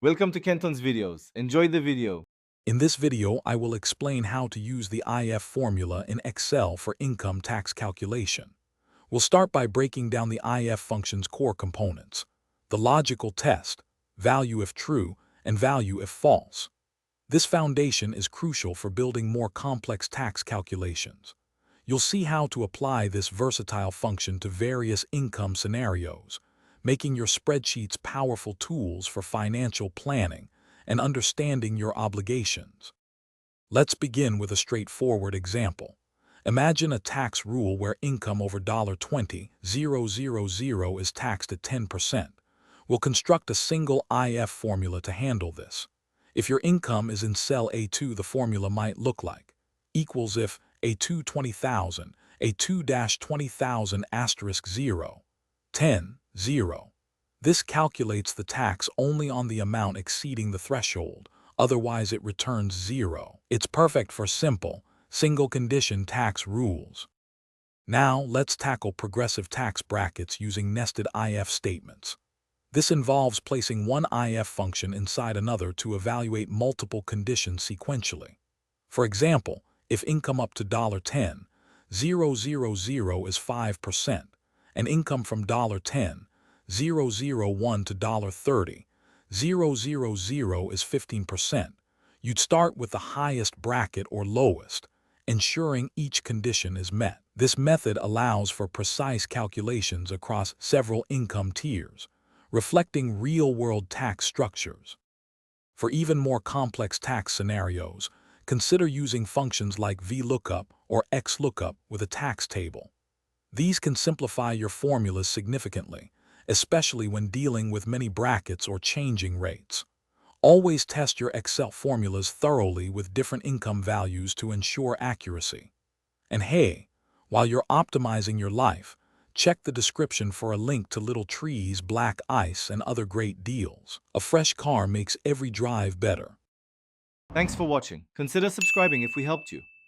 Welcome to Kenton's videos. Enjoy the video. In this video, I will explain how to use the IF formula in Excel for income tax calculation. We'll start by breaking down the IF function's core components: the logical test, value if true, and value if false. This foundation is crucial for building more complex tax calculations. You'll see how to apply this versatile function to various income scenarios, making your spreadsheets powerful tools for financial planning and understanding your obligations. Let's begin with a straightforward example. Imagine a tax rule where income over $20,000 is taxed at 10%. We'll construct a single IF formula to handle this. If your income is in cell A2, the formula might look like equals if A2 20,000, A2-20,000 asterisk 0, 10, 0. This calculates the tax only on the amount exceeding the threshold, otherwise it returns 0. It's perfect for simple, single-condition tax rules. Now let's tackle progressive tax brackets using nested IF statements. This involves placing one IF function inside another to evaluate multiple conditions sequentially. For example, if income up to $10,000 is 5%, and income from $10,001 to $30,000 is 15%, you'd start with the highest bracket or lowest, ensuring each condition is met. This method allows for precise calculations across several income tiers, reflecting real-world tax structures. For even more complex tax scenarios, consider using functions like VLOOKUP or XLOOKUP with a tax table. These can simplify your formulas significantly, especially when dealing with many brackets or changing rates. Always test your Excel formulas thoroughly with different income values to ensure accuracy. And hey, while you're optimizing your life, check the description for a link to Little Trees, Black Ice, and other great deals. A fresh car makes every drive better. Thanks for watching. Consider subscribing if we helped you.